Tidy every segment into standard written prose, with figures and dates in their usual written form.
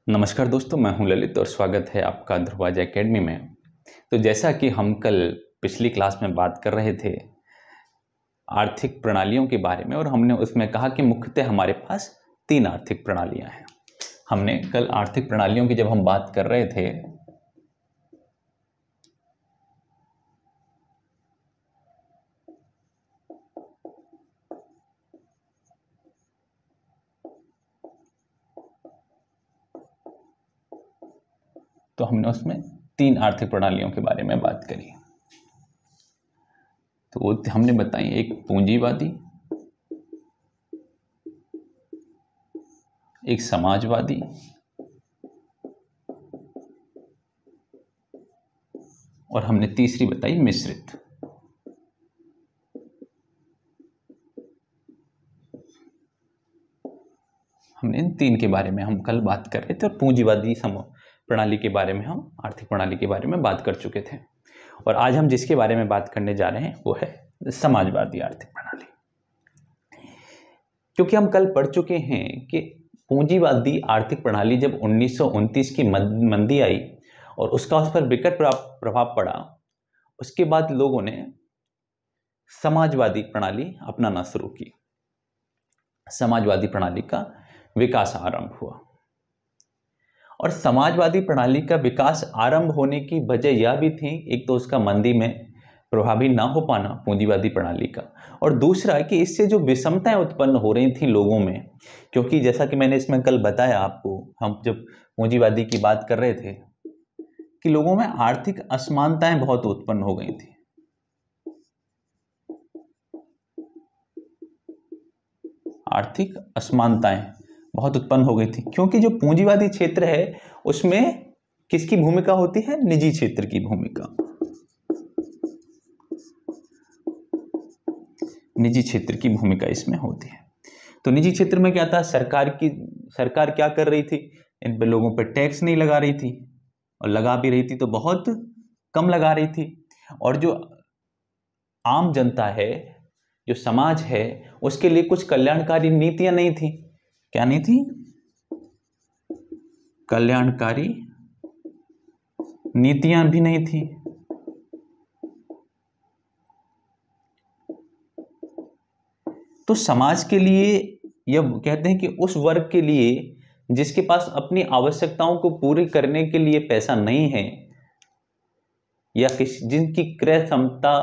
नमस्कार दोस्तों, मैं हूं ललित और स्वागत है आपका ध्रुवाज एकेडमी में। तो जैसा कि हम कल पिछली क्लास में बात कर रहे थे आर्थिक प्रणालियों के बारे में, और हमने उसमें कहा कि मुख्यतः हमारे पास 3 आर्थिक प्रणालियां हैं। हमने कल आर्थिक प्रणालियों की जब हम बात कर रहे थे तो हमने उसमें 3 आर्थिक प्रणालियों के बारे में बात करी। तो वो हमने बताई, एक पूंजीवादी, एक समाजवादी और हमने तीसरी बताई मिश्रित। हमने इन 3 के बारे में हम कल बात कर रहे थे और पूंजीवादी प्रणाली के बारे में, हम आर्थिक प्रणाली के बारे में बात कर चुके थे। और आज हम जिसके बारे में बात करने जा रहे हैं वो है समाजवादी आर्थिक प्रणाली। क्योंकि हम कल पढ़ चुके हैं कि पूंजीवादी आर्थिक प्रणाली जब 1929 की मंदी आई और उसका उस पर विकट प्रभाव पड़ा, उसके बाद लोगों ने समाजवादी प्रणाली अपनाना शुरू की। समाजवादी प्रणाली का विकास आरंभ हुआ। और समाजवादी प्रणाली का विकास आरंभ होने की वजह यह भी थी, एक तो उसका मंदी में प्रभावी ना हो पाना पूंजीवादी प्रणाली का, और दूसरा कि इससे जो विषमताएं उत्पन्न हो रही थी लोगों में, क्योंकि जैसा कि मैंने इसमें कल बताया आपको, हम जब पूंजीवादी की बात कर रहे थे कि लोगों में आर्थिक असमानताएं बहुत उत्पन्न हो गई थी। आर्थिक असमानताएं बहुत उत्पन्न हो गई थी क्योंकि जो पूंजीवादी क्षेत्र है उसमें किसकी भूमिका होती है? निजी क्षेत्र की भूमिका। निजी क्षेत्र की भूमिका इसमें होती है। तो निजी क्षेत्र में क्या था? सरकार क्या कर रही थी? इन पे लोगों पे टैक्स नहीं लगा रही थी, और लगा भी रही थी तो बहुत कम लगा रही थी। और जो आम जनता है, जो समाज है, उसके लिए कुछ कल्याणकारी नीतियां नहीं थी। क्या नहीं थी? कल्याणकारी नीतियां भी नहीं थी। तो समाज के लिए, यह कहते हैं कि उस वर्ग के लिए जिसके पास अपनी आवश्यकताओं को पूरी करने के लिए पैसा नहीं है, या जिनकी क्रय क्षमता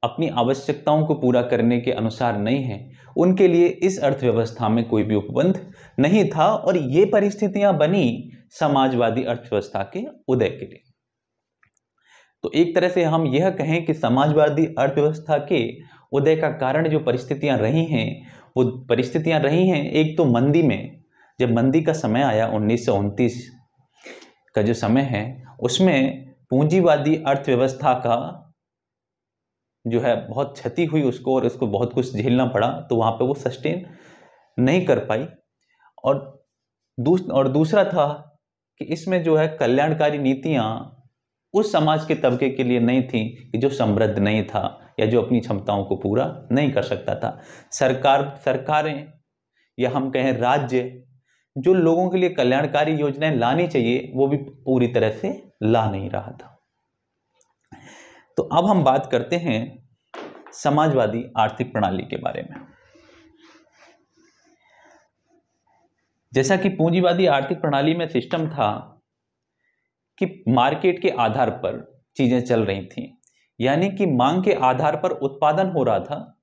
अपनी आवश्यकताओं को पूरा करने के अनुसार नहीं है, उनके लिए इस अर्थव्यवस्था में कोई भी उपबंध नहीं था। और ये परिस्थितियां बनी समाजवादी अर्थव्यवस्था के उदय के लिए। तो एक तरह से हम यह कहें कि समाजवादी अर्थव्यवस्था के उदय का कारण जो परिस्थितियां रही हैं, वो परिस्थितियां रही हैं, एक तो मंदी में, जब मंदी का समय आया 1929 का जो समय है, उसमें पूंजीवादी अर्थव्यवस्था का जो है बहुत क्षति हुई उसको, और उसको बहुत कुछ झेलना पड़ा। तो वहां पे वो सस्टेन नहीं कर पाई। और दूसरा था कि इसमें जो है कल्याणकारी नीतियां उस समाज के तबके के लिए नहीं थी कि जो समृद्ध नहीं था या जो अपनी क्षमताओं को पूरा नहीं कर सकता था। सरकारें या हम कहें राज्य, जो लोगों के लिए कल्याणकारी योजनाएं लानी चाहिए, वो भी पूरी तरह से ला नहीं रहा था। तो अब हम बात करते हैं समाजवादी आर्थिक प्रणाली के बारे में। जैसा कि पूंजीवादी आर्थिक प्रणाली में सिस्टम था कि मार्केट के आधार पर चीजें चल रही थी, यानी कि मांग के आधार पर उत्पादन हो रहा था।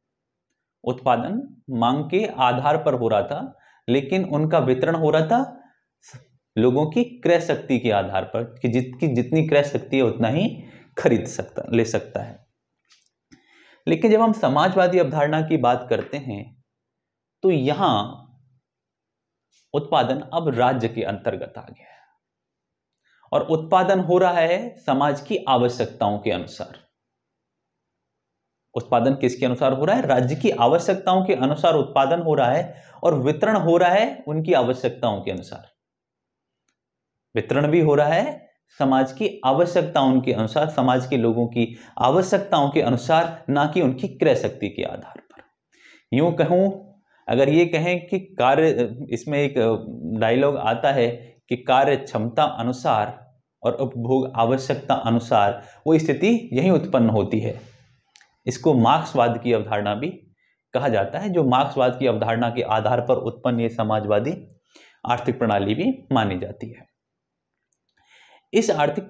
उत्पादन मांग के आधार पर हो रहा था, लेकिन उनका वितरण हो रहा था लोगों की क्रय शक्ति के आधार पर, कि जितनी क्रय शक्ति है उतना ही ले सकता है। लेकिन जब हम समाजवादी अवधारणा की बात करते हैं तो यहां उत्पादन अब राज्य के अंतर्गत आ गया है, और उत्पादन हो रहा है समाज की आवश्यकताओं के अनुसार। उत्पादन किसके अनुसार हो रहा है? राज्य की आवश्यकताओं के अनुसार उत्पादन हो रहा है, और वितरण हो रहा है उनकी आवश्यकताओं के अनुसार। वितरण भी हो रहा है समाज की आवश्यकताओं के अनुसार, समाज के लोगों की आवश्यकताओं के अनुसार, ना कि उनकी क्रय शक्ति के आधार पर। यूं कहूं अगर ये कहें कि कार्य, इसमें एक डायलॉग आता है कि कार्य क्षमता अनुसार और उपभोग आवश्यकता अनुसार, वो स्थिति यही उत्पन्न होती है। इसको मार्क्सवाद की अवधारणा भी कहा जाता है, जो मार्क्सवाद की अवधारणा के आधार पर उत्पन्न ये समाजवादी आर्थिक प्रणाली भी मानी जाती है। इस आर्थिक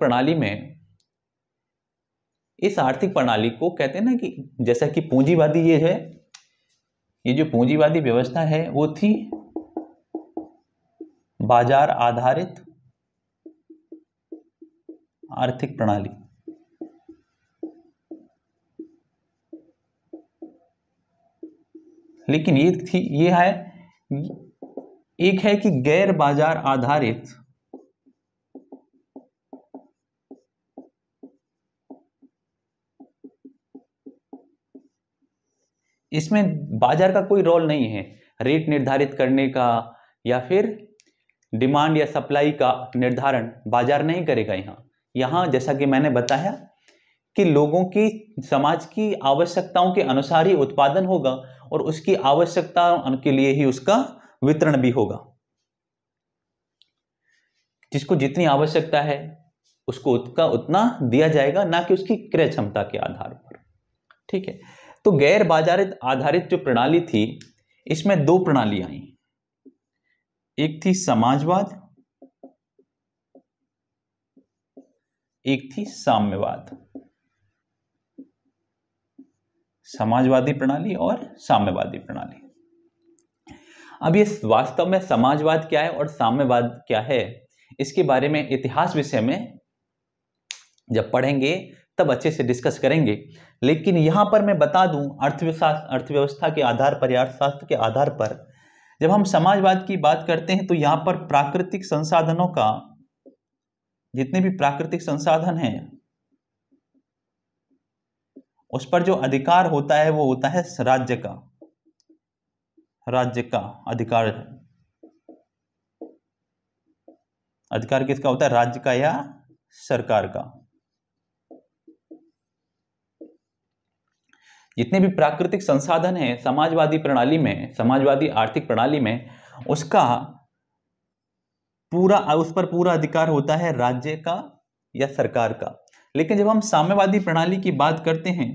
प्रणाली को कहते हैं ना कि जैसा कि पूंजीवादी ये है, ये जो पूंजीवादी व्यवस्था है वो थी बाजार आधारित आर्थिक प्रणाली। लेकिन ये है, एक है कि गैर बाजार आधारित इसमें बाजार का कोई रोल नहीं है, रेट निर्धारित करने का या फिर डिमांड या सप्लाई का निर्धारण बाजार नहीं करेगा। यहाँ जैसा कि मैंने बताया कि लोगों की, समाज की आवश्यकताओं के अनुसार ही उत्पादन होगा और उसकी आवश्यकता के लिए ही उसका वितरण भी होगा। जिसको जितनी आवश्यकता है उसको उतना दिया जाएगा, ना कि उसकी क्रय क्षमता के आधार पर। ठीक है, तो गैर बाजार आधारित जो प्रणाली थी, इसमें दो प्रणाली आई। एक थी समाजवाद, एक थी साम्यवाद। समाजवादी प्रणाली और साम्यवादी प्रणाली। अब ये वास्तव में समाजवाद क्या है और साम्यवाद क्या है, इसके बारे में इतिहास विषय में जब पढ़ेंगे तब अच्छे से डिस्कस करेंगे। लेकिन यहां पर मैं बता दूं, अर्थव्यवस्था के आधार पर या अर्थशास्त्र के आधार पर जब हम समाजवाद की बात करते हैं तो यहां पर प्राकृतिक संसाधनों का, जितने भी प्राकृतिक संसाधन हैं उस पर जो अधिकार होता है वो होता है राज्य का अधिकार है। अधिकार किसका होता है? राज्य का या सरकार का। जितने भी प्राकृतिक संसाधन हैं समाजवादी प्रणाली में, समाजवादी आर्थिक प्रणाली में, उसका उस पर पूरा अधिकार होता है राज्य का या सरकार का। लेकिन जब हम साम्यवादी प्रणाली की बात करते हैं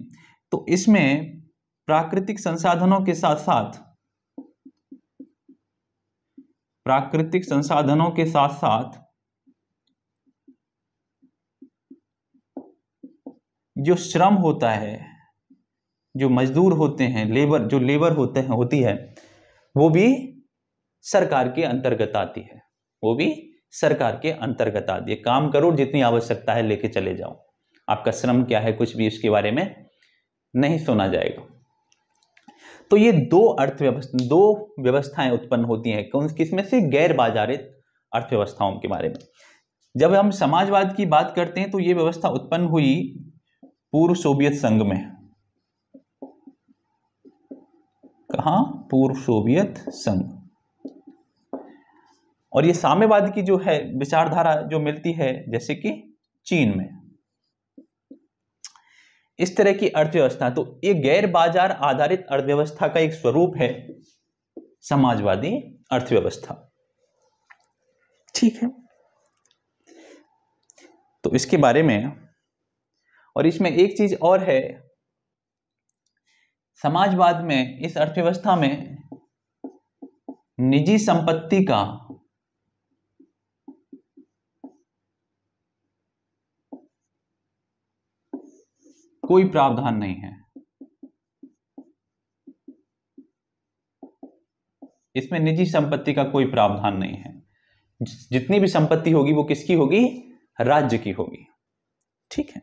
तो इसमें प्राकृतिक संसाधनों के साथ साथ जो श्रम होता है, जो मजदूर होते हैं, लेबर होती है, वो भी सरकार के अंतर्गत आती है। वो भी सरकार के अंतर्गत आती है। काम करो, जितनी आवश्यकता है लेके चले जाओ, आपका श्रम क्या है कुछ भी इसके बारे में नहीं सुना जाएगा। तो ये दो व्यवस्थाएं उत्पन्न होती हैं। किसमें से? गैर बाजारित अर्थव्यवस्थाओं के बारे में। जब हम समाजवाद की बात करते हैं तो ये व्यवस्था उत्पन्न हुई पूर्व सोवियत संघ में। कहां? पूर्व सोवियत संघ। और ये साम्यवाद की जो है विचारधारा जो मिलती है जैसे कि चीन में। इस तरह की अर्थव्यवस्था, तो ये गैर बाजार आधारित अर्थव्यवस्था का एक स्वरूप है समाजवादी अर्थव्यवस्था। ठीक है, तो इसके बारे में, और इसमें एक चीज और है, समाजवाद में, इस अर्थव्यवस्था में निजी संपत्ति का कोई प्रावधान नहीं है। इसमें निजी संपत्ति का कोई प्रावधान नहीं है। जितनी भी संपत्ति होगी वो किसकी होगी? राज्य की होगी। ठीक है,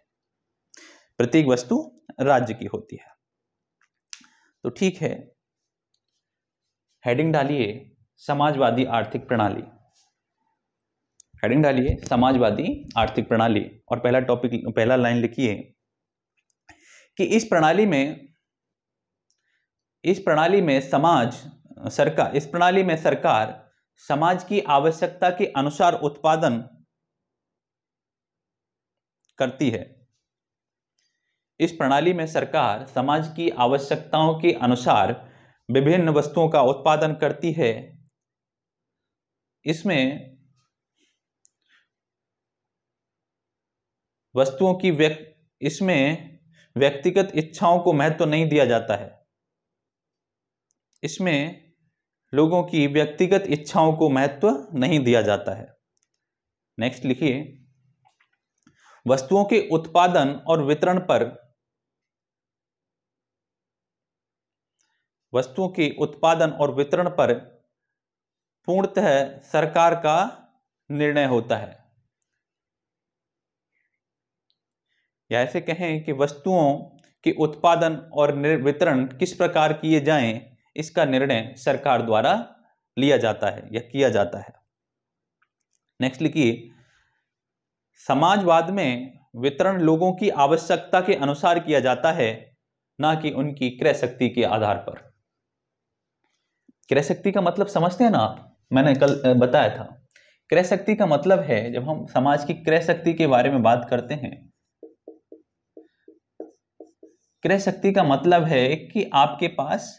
प्रत्येक वस्तु राज्य की होती है। तो ठीक है, हेडिंग डालिए समाजवादी आर्थिक प्रणाली। हेडिंग डालिए समाजवादी आर्थिक प्रणाली और पहला लाइन लिखिए कि इस प्रणाली में सरकार समाज की आवश्यकता के अनुसार उत्पादन करती है। इस प्रणाली में सरकार समाज की आवश्यकताओं के अनुसार विभिन्न वस्तुओं का उत्पादन करती है। इसमें वस्तुओं की इसमें व्यक्तिगत इच्छाओं को महत्व नहीं दिया जाता है। इसमें लोगों की व्यक्तिगत इच्छाओं को महत्व नहीं दिया जाता है। नेक्स्ट लिखिए, वस्तुओं के उत्पादन और वितरण पर पूर्णतः सरकार का निर्णय होता है। या ऐसे कहें कि वस्तुओं के उत्पादन और वितरण किस प्रकार किए जाएं, इसका निर्णय सरकार द्वारा लिया जाता है या किया जाता है। नेक्स्ट लिखिए, समाजवाद में वितरण लोगों की आवश्यकता के अनुसार किया जाता है, ना कि उनकी क्रय शक्ति के आधार पर। क्रय शक्ति का मतलब समझते हैं ना आप, मैंने कल बताया था। क्रय शक्ति का मतलब है, जब हम समाज की क्रय शक्ति के बारे में बात करते हैं, क्रय शक्ति का मतलब है कि आपके पास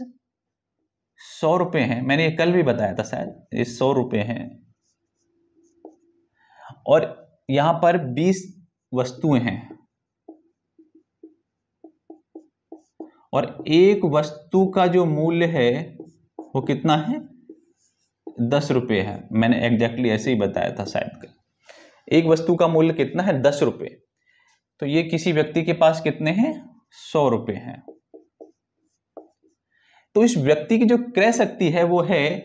100 रुपए हैं, मैंने ये कल भी बताया था शायद, ये 100 रुपए हैं और यहां पर 20 वस्तुएं हैं और एक वस्तु का जो मूल्य है वो कितना है, 10 रुपये है। मैंने एग्जैक्टली ऐसे ही बताया था शायद। एक वस्तु का मूल्य कितना है, 10 रुपये। तो ये किसी व्यक्ति के पास कितने हैं, 100 रुपये हैं। तो इस व्यक्ति की जो क्रय शक्ति है वो है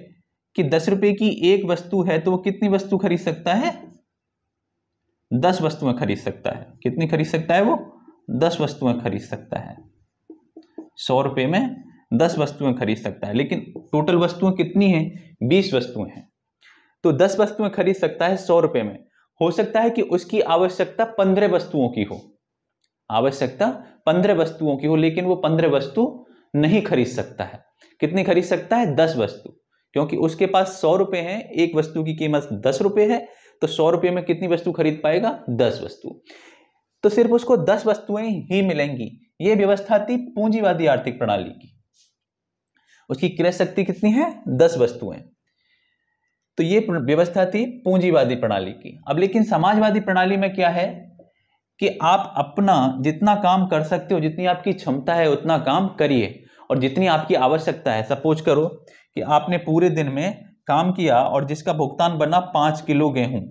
कि 10 रुपये की एक वस्तु है तो वो कितनी वस्तु खरीद सकता है, 10 वस्तुएं खरीद सकता है। कितनी खरीद सकता है वो, 10 वस्तुएं खरीद सकता है। 100 रुपये में 10 वस्तुएं खरीद सकता है, लेकिन टोटल वस्तुएं कितनी हैं, 20 वस्तुएं हैं। तो 10 वस्तुएं खरीद सकता है 100 रुपये में। हो सकता है कि उसकी आवश्यकता 15 वस्तुओं की हो, आवश्यकता 15 वस्तुओं की हो, लेकिन वो 15 वस्तु नहीं खरीद सकता है। कितनी खरीद सकता है, 10 वस्तु, क्योंकि उसके पास 100 रुपये हैं, एक वस्तु की कीमत 10 रुपये है, तो 100 रुपये में कितनी वस्तु खरीद पाएगा, 10 वस्तु। तो सिर्फ उसको 10 वस्तुएं ही मिलेंगी। यह व्यवस्था थी पूंजीवादी आर्थिक प्रणाली की। उसकी क्रय शक्ति कितनी है, 10 वस्तुएं। तो ये व्यवस्था थी पूंजीवादी प्रणाली की। अब लेकिन समाजवादी प्रणाली में क्या है कि आप अपना जितना काम कर सकते हो, जितनी आपकी क्षमता है उतना काम करिए और जितनी आपकी आवश्यकता है। सपोज करो कि आपने पूरे दिन में काम किया और जिसका भुगतान बना 5 किलो गेहूं,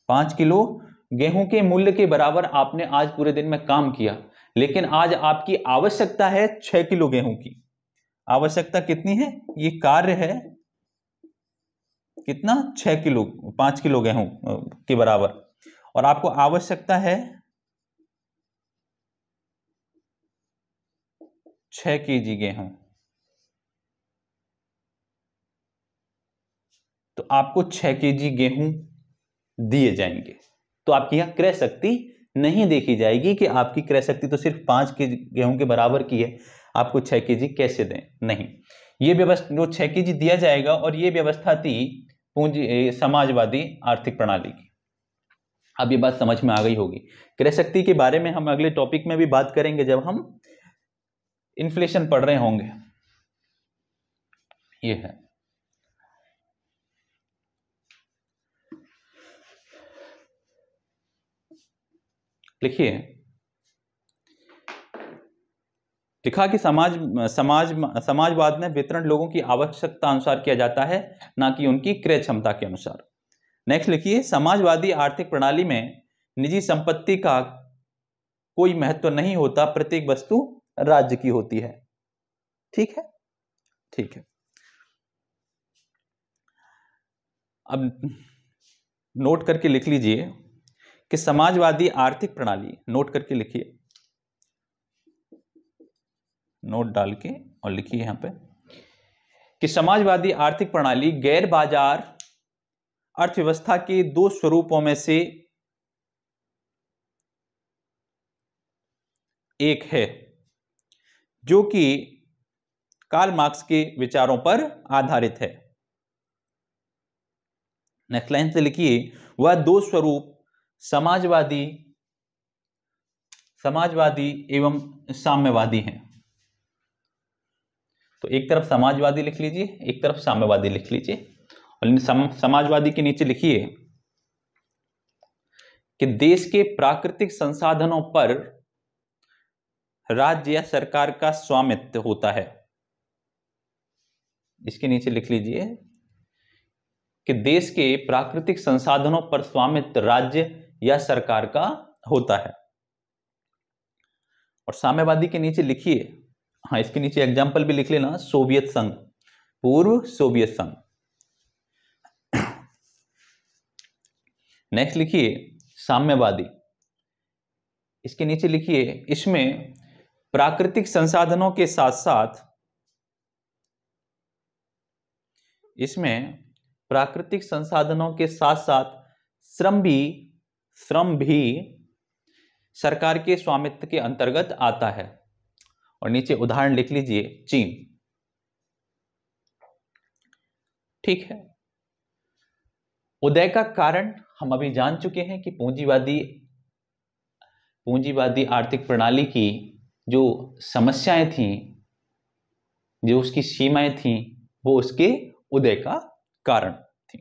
5 किलो गेहूं के मूल्य के बराबर आपने आज पूरे दिन में काम किया, लेकिन आज आपकी आवश्यकता है 6 किलो गेहूं की। आवश्यकता कितनी है, ये कार्य है कितना, 6 किलो, 5 किलो गेहूं के बराबर, और आपको आवश्यकता है 6 केजी गेहूं। तो आपको 6 केजी गेहूं दिए जाएंगे। तो आपकी यहां क्रय शक्ति नहीं देखी जाएगी कि आपकी क्रय शक्ति तो सिर्फ 5 केजी गेहूं के बराबर की है, आपको 6 केजी कैसे दें, नहीं। ये व्यवस्था जो 6 केजी दिया जाएगा, और ये व्यवस्था थी समाजवादी आर्थिक प्रणाली की। अब ये बात समझ में आ गई होगी। क्रय शक्ति के बारे में हम अगले टॉपिक में भी बात करेंगे जब हम इन्फ्लेशन पढ़ रहे होंगे। ये है, लिखिए, लिखा कि समाजवाद में वितरण लोगों की आवश्यकता अनुसार किया जाता है, ना कि उनकी क्रय क्षमता के अनुसार। नेक्स्ट लिखिए, समाजवादी आर्थिक प्रणाली में निजी संपत्ति का कोई महत्व नहीं होता, प्रत्येक वस्तु राज्य की होती है। ठीक है, ठीक है। अब नोट करके लिख लीजिए कि समाजवादी आर्थिक प्रणाली, नोट करके लिखिए, नोट डाल के और लिखिए यहां पे कि समाजवादी आर्थिक प्रणाली गैर बाजार अर्थव्यवस्था के 2 स्वरूपों में से एक है, जो कि कार्ल मार्क्स के विचारों पर आधारित है। नेक्स्ट लाइन से लिखिए, वह 2 स्वरूप समाजवादी एवं साम्यवादी हैं। तो एक तरफ समाजवादी लिख लीजिए, एक तरफ साम्यवादी लिख लीजिए। और समाजवादी के नीचे लिखिए कि देश के प्राकृतिक संसाधनों पर राज्य या सरकार का स्वामित्व होता है। इसके नीचे लिख लीजिए कि देश के प्राकृतिक संसाधनों पर स्वामित्व राज्य या सरकार का होता है। और साम्यवादी के नीचे लिखिए, हाँ इसके नीचे एग्जाम्पल भी लिख लेना, सोवियत संघ, पूर्व सोवियत संघ। नेक्स्ट लिखिए साम्यवादी, इसके नीचे लिखिए इसमें प्राकृतिक संसाधनों के साथ साथ, इसमें प्राकृतिक संसाधनों के साथ साथ श्रम भी सरकार के स्वामित्व के अंतर्गत आता है। और नीचे उदाहरण लिख लीजिए चीन। ठीक है, उदय का कारण हम अभी जान चुके हैं कि पूंजीवादी आर्थिक प्रणाली की जो समस्याएं थी, जो उसकी सीमाएं थी, वो उसके उदय का कारण थी।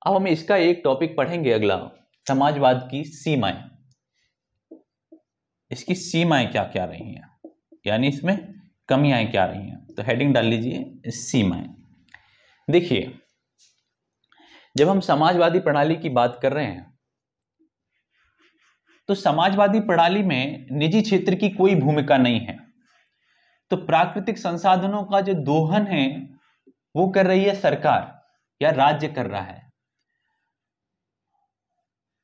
अब हम इसका एक टॉपिक पढ़ेंगे अगला, समाजवाद की सीमाएं। इसकी सीमाएं क्या क्या रही हैं, यानी इसमें कमियां क्या रही हैं। तो हेडिंग डाल लीजिए सीमाएं। देखिए, जब हम समाजवादी प्रणाली की बात कर रहे हैं तो समाजवादी प्रणाली में निजी क्षेत्र की कोई भूमिका नहीं है। तो प्राकृतिक संसाधनों का जो दोहन है वो कर रही है सरकार या राज्य कर रहा है,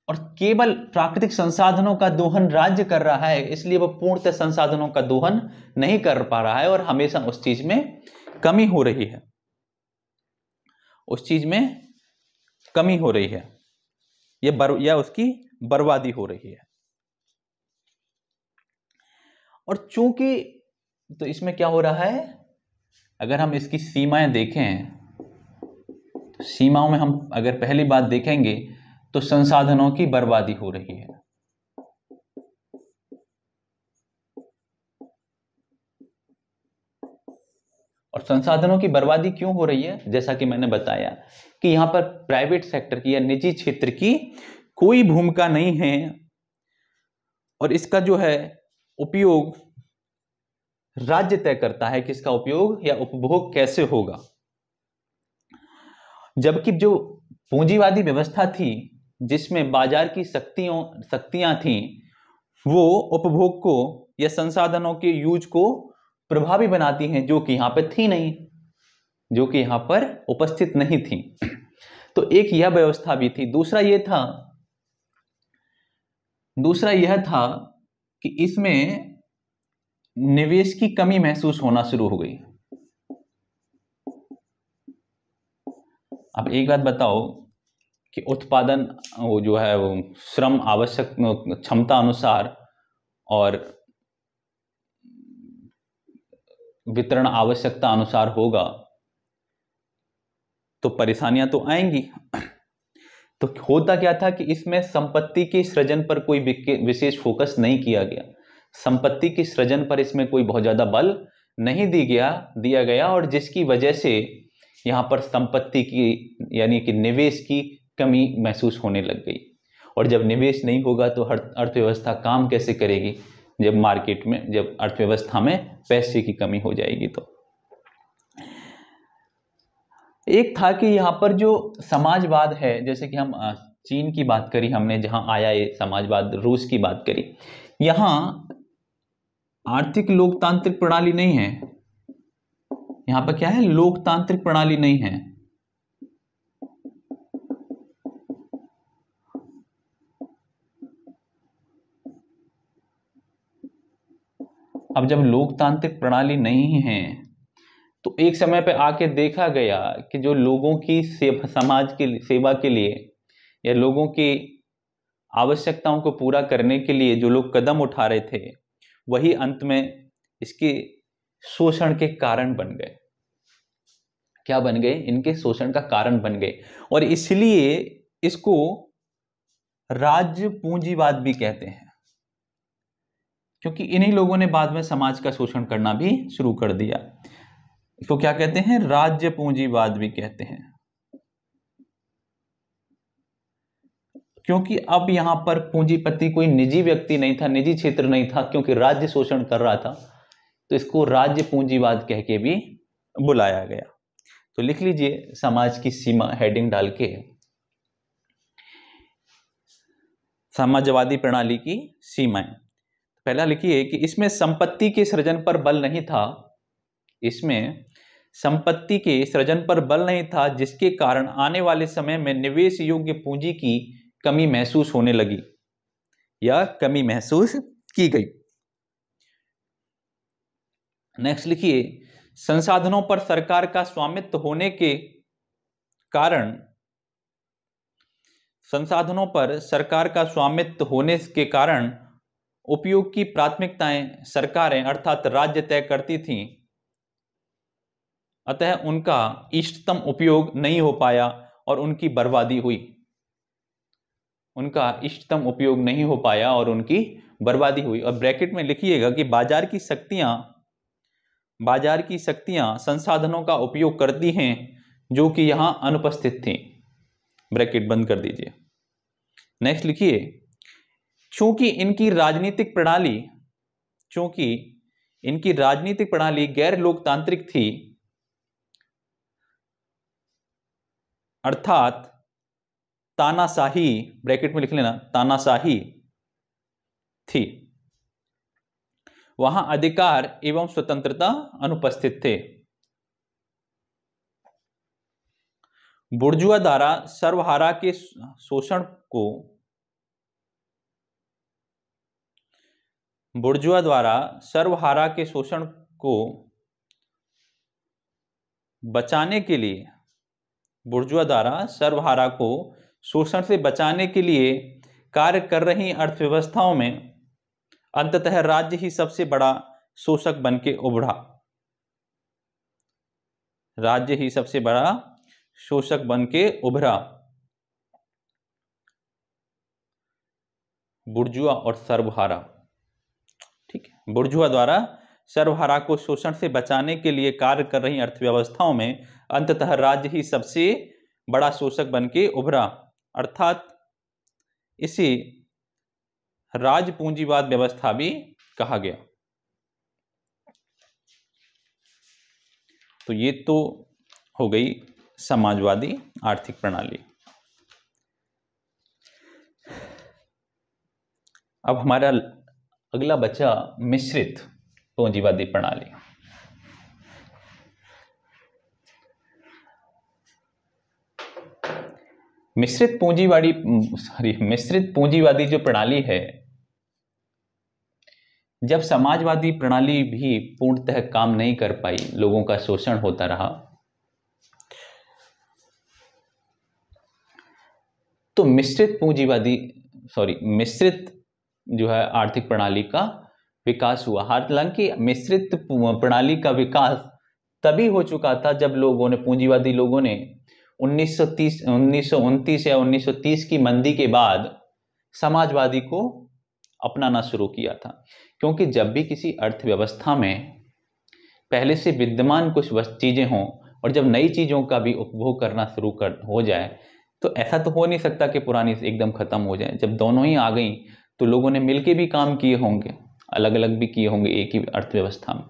और केवल प्राकृतिक संसाधनों का दोहन राज्य कर रहा है, इसलिए वह पूर्णतः संसाधनों का दोहन नहीं कर पा रहा है और हमेशा उस चीज में कमी हो रही है, उस चीज में कमी हो रही है, या उसकी बर्बादी हो रही है। और चूंकि तो इसमें क्या हो रहा है, अगर हम इसकी सीमाएं देखें तो सीमाओं में हम अगर पहली बात देखेंगे तो संसाधनों की बर्बादी हो रही है। और संसाधनों की बर्बादी क्यों हो रही है, जैसा कि मैंने बताया कि यहां पर प्राइवेट सेक्टर की या निजी क्षेत्र की कोई भूमिका नहीं है, और इसका जो है उपयोग राज्य तय करता है कि इसका उपयोग या उपभोग कैसे होगा। जबकि जो पूंजीवादी व्यवस्था थी जिसमें बाजार की शक्तियां थीं, वो उपभोग को या संसाधनों के यूज को प्रभावी बनाती हैं, जो कि यहां पर थी नहीं, जो कि यहां पर उपस्थित नहीं थी। तो एक यह व्यवस्था भी थी। दूसरा यह था कि इसमें निवेश की कमी महसूस होना शुरू हो गई। अब एक बात बताओ कि उत्पादन वो जो है वो श्रम आवश्यक क्षमता अनुसार और वितरण आवश्यकता अनुसार होगा तो परेशानियां तो आएंगी। तो होता क्या था कि इसमें संपत्ति के सृजन पर कोई विशेष फोकस नहीं किया गया, संपत्ति के सृजन पर इसमें कोई बहुत ज्यादा बल नहीं दिया गया, और जिसकी वजह से यहाँ पर संपत्ति की यानी कि निवेश की कमी महसूस होने लग गई। और जब निवेश नहीं होगा तो अर्थव्यवस्था काम कैसे करेगी, जब मार्केट में, जब अर्थव्यवस्था में पैसे की कमी हो जाएगी। तो एक था कि यहाँ पर जो समाजवाद है, जैसे कि हम चीन की बात करी हमने, जहां आया ये समाजवाद, रूस की बात करी, यहाँ आर्थिक लोकतांत्रिक प्रणाली नहीं है। यहाँ पर क्या है, लोकतांत्रिक प्रणाली नहीं है। अब जब लोकतांत्रिक प्रणाली नहीं है तो एक समय पे आके देखा गया कि जो लोगों की समाज की सेवा के लिए या लोगों की आवश्यकताओं को पूरा करने के लिए जो लोग कदम उठा रहे थे, वही अंत में इसके शोषण के कारण बन गए। क्या बन गए, इनके शोषण का कारण बन गए। और इसलिए इसको राज्य पूंजीवाद भी कहते हैं, क्योंकि इन्हीं लोगों ने बाद में समाज का शोषण करना भी शुरू कर दिया। इसको क्या कहते हैं? राज्य पूंजीवाद भी कहते हैं। क्योंकि अब यहां पर पूंजीपति कोई निजी व्यक्ति नहीं था, निजी क्षेत्र नहीं था, क्योंकि राज्य शोषण कर रहा था, तो इसको राज्य पूंजीवाद कह के भी बुलाया गया। तो लिख लीजिए समाज की सीमा हेडिंग डाल के, समाजवादी प्रणाली की सीमाएं। पहला लिखिए कि इसमें संपत्ति के सृजन पर बल नहीं था, इसमें संपत्ति के सृजन पर बल नहीं था, जिसके कारण आने वाले समय में निवेश योग्य पूंजी की कमी महसूस होने लगी या कमी महसूस की गई। नेक्स्ट लिखिए, संसाधनों पर सरकार का स्वामित्व होने के कारण, संसाधनों पर सरकार का स्वामित्व होने के कारण उपयोग की प्राथमिकताएं सरकारें अर्थात राज्य तय करती थीं, अतः उनका इष्टतम उपयोग नहीं हो पाया और उनकी बर्बादी हुई। उनका इष्टतम उपयोग नहीं हो पाया और उनकी बर्बादी हुई। और ब्रैकेट में लिखिएगा कि बाजार की शक्तियां संसाधनों का उपयोग करती हैं जो कि यहां अनुपस्थित थी। ब्रैकेट बंद कर दीजिए। नेक्स्ट लिखिए, चूंकि इनकी राजनीतिक प्रणाली गैर लोकतांत्रिक थी, अर्थात तानाशाही, ब्रैकेट में लिख लेना, तानाशाही थी, वहां अधिकार एवं स्वतंत्रता अनुपस्थित थे। बुर्जुआ द्वारा सर्वहारा के शोषण को बचाने के लिए, बुर्जुआ द्वारा सर्वहारा को शोषण से बचाने के लिए कार्य कर रही अर्थव्यवस्थाओं में अंततः राज्य ही सबसे बड़ा शोषक बन के उभरा। राज्य ही सबसे बड़ा शोषक बन के उभरा। बुर्जुआ और सर्वहारा, ठीक है। बुर्जुआ द्वारा सर्वहारा को शोषण से बचाने के लिए कार्य कर रही अर्थव्यवस्थाओं में अंततः राज्य ही सबसे बड़ा शोषक बन के उभरा, अर्थात इसे राज पूंजीवाद व्यवस्था भी कहा गया। तो ये तो हो गई समाजवादी आर्थिक प्रणाली। अब हमारा अगला बचा मिश्रित पूंजीवादी प्रणाली। मिश्रित पूंजीवादी जो प्रणाली है, जब समाजवादी प्रणाली भी पूर्णतः काम नहीं कर पाई, लोगों का शोषण होता रहा, तो मिश्रित जो है आर्थिक प्रणाली का विकास हुआ। हालांकि मिश्रित प्रणाली का विकास तभी हो चुका था जब पूंजीवादी लोगों ने 1929 या 1930 की मंदी के बाद समाजवादी को अपनाना शुरू किया था। क्योंकि जब भी किसी अर्थव्यवस्था में पहले से विद्यमान कुछ चीजें हों और जब नई चीजों का भी उपभोग करना शुरू हो जाए, तो ऐसा तो हो नहीं सकता कि पुरानी एकदम खत्म हो जाए। जब दोनों ही आ गई तो लोगों ने मिलके भी काम किए होंगे, अलग अलग भी किए होंगे एक ही अर्थव्यवस्था में।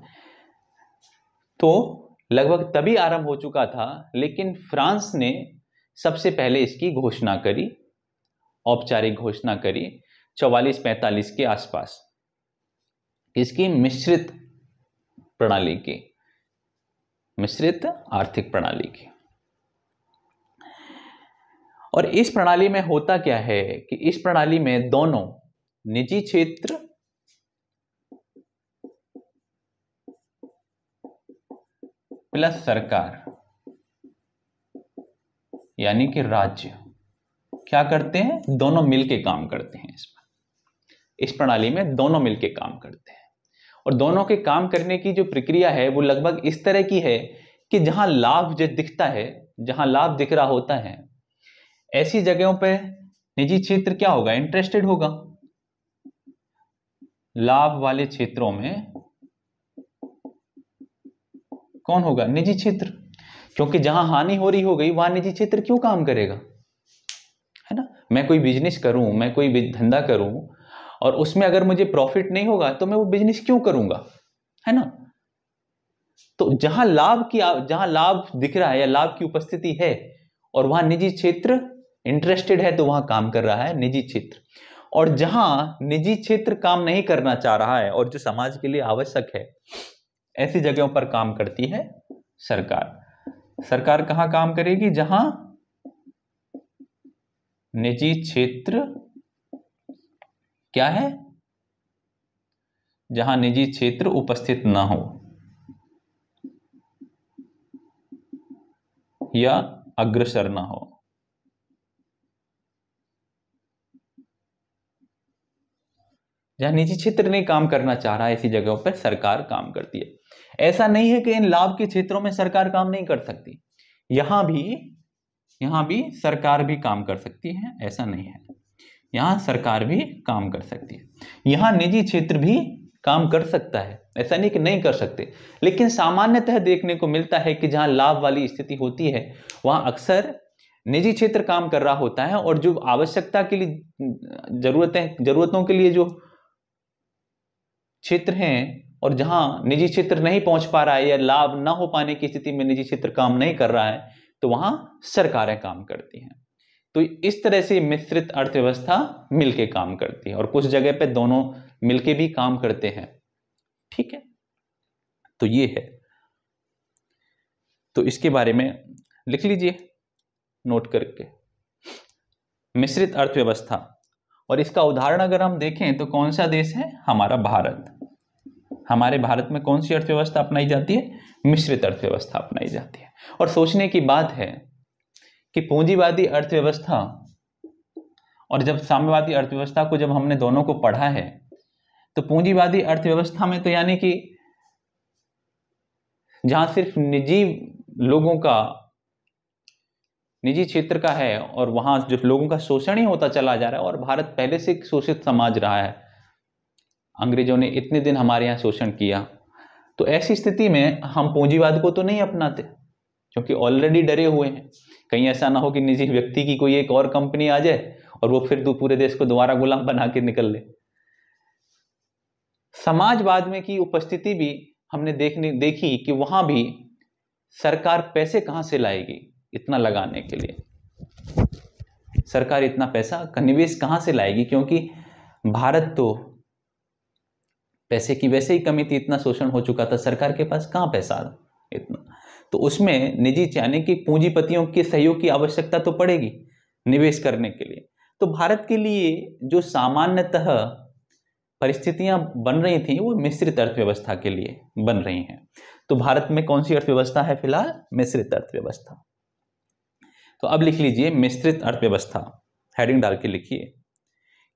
तो लगभग तभी आरंभ हो चुका था, लेकिन फ्रांस ने सबसे पहले इसकी घोषणा करी, औपचारिक घोषणा करी 44-45 के आसपास, इसकी मिश्रित आर्थिक प्रणाली की। और इस प्रणाली में होता क्या है कि इस प्रणाली में दोनों निजी क्षेत्र प्लस सरकार यानी कि राज्य क्या करते हैं, दोनों मिलके काम करते हैं। इस प्रणाली में दोनों मिलके काम करते हैं और दोनों के काम करने की जो प्रक्रिया है वो लगभग इस तरह की है कि जहां लाभ जो दिखता है, जहां लाभ दिख रहा होता है, ऐसी जगहों पे निजी क्षेत्र क्या होगा, इंटरेस्टेड होगा। लाभ वाले क्षेत्रों में कौन होगा? निजी क्षेत्र। क्योंकि जहां हानि हो रही हो गई वहां निजी क्षेत्र क्यों काम करेगा, है ना। मैं कोई बिजनेस करूं, मैं कोई धंधा करूं और उसमें अगर मुझे प्रॉफिट नहीं होगा तो मैं वो बिजनेस क्यों करूंगा, है ना। तो जहां लाभ दिख रहा है या लाभ की उपस्थिति है और वहां निजी क्षेत्र इंटरेस्टेड है तो वहां काम कर रहा है निजी क्षेत्र। और जहां निजी क्षेत्र काम नहीं करना चाह रहा है और जो समाज के लिए आवश्यक है, ऐसी जगहों पर काम करती है सरकार। सरकार कहां काम करेगी? जहां निजी क्षेत्र क्या है? जहां निजी क्षेत्र उपस्थित ना हो या अग्रसर ना हो। जहां निजी क्षेत्र नहीं काम करना चाह रहा है ऐसी जगहों पर सरकार काम करती है। ऐसा नहीं है कि इन लाभ के क्षेत्रों में सरकार काम नहीं कर सकती, यहां भी सरकार भी काम कर सकती है, ऐसा नहीं है। यहां सरकार भी काम कर सकती है, यहां निजी क्षेत्र भी काम कर सकता है, ऐसा नहीं कि नहीं कर सकते। लेकिन सामान्यतः देखने को मिलता है कि जहां लाभ वाली स्थिति होती है वहां अक्सर निजी क्षेत्र काम कर रहा होता है और जो आवश्यकता के लिए जरूरतों के लिए जो क्षेत्र हैं और जहां निजी क्षेत्र नहीं पहुंच पा रहा है या लाभ ना हो पाने की स्थिति में निजी क्षेत्र काम नहीं कर रहा है तो वहां सरकारें काम करती हैं। तो इस तरह से मिश्रित अर्थव्यवस्था मिलके काम करती है और कुछ जगह पे दोनों मिलके भी काम करते हैं, ठीक है। तो ये है, तो इसके बारे में लिख लीजिए नोट करके, मिश्रित अर्थव्यवस्था। और इसका उदाहरण अगर हम देखें तो कौन सा देश है? हमारा भारत। हमारे भारत में कौन सी अर्थव्यवस्था अपनाई जाती है? मिश्रित अर्थव्यवस्था अपनाई जाती है। और सोचने की बात है कि पूंजीवादी अर्थव्यवस्था और जब साम्यवादी अर्थव्यवस्था को जब हमने दोनों को पढ़ा है तो पूंजीवादी अर्थव्यवस्था में तो यानी कि जहां सिर्फ निजी क्षेत्र का है और वहां जो लोगों का शोषण ही होता चला जा रहा है। और भारत पहले से एक शोषित समाज रहा है, अंग्रेजों ने इतने दिन हमारे यहाँ शोषण किया। तो ऐसी स्थिति में हम पूंजीवाद को तो नहीं अपनाते क्योंकि ऑलरेडी डरे हुए हैं, कहीं ऐसा ना हो कि निजी व्यक्ति की कोई एक और कंपनी आ जाए और वो फिर पूरे देश को दोबारा गुलाम बना के निकल ले। समाजवाद में की उपस्थिति भी हमने देखी कि वहां भी सरकार पैसे कहां से लाएगी इतना लगाने के लिए, सरकार इतना पैसा का निवेश कहां से लाएगी, क्योंकि भारत तो पैसे की वैसे ही कमी थी, इतना शोषण हो चुका था, सरकार के पास कहां पैसा इतना। तो उसमें निजी यानी कि पूंजीपतियों के सहयोग की आवश्यकता तो पड़ेगी निवेश करने के लिए। तो भारत के लिए जो सामान्यतः परिस्थितियां बन रही थी वो मिश्रित अर्थव्यवस्था के लिए बन रही हैं। तो भारत में कौन सी अर्थव्यवस्था है फिलहाल? मिश्रित अर्थव्यवस्था। तो अब लिख लीजिए मिश्रित अर्थव्यवस्था, हेडिंग डाल के लिखिए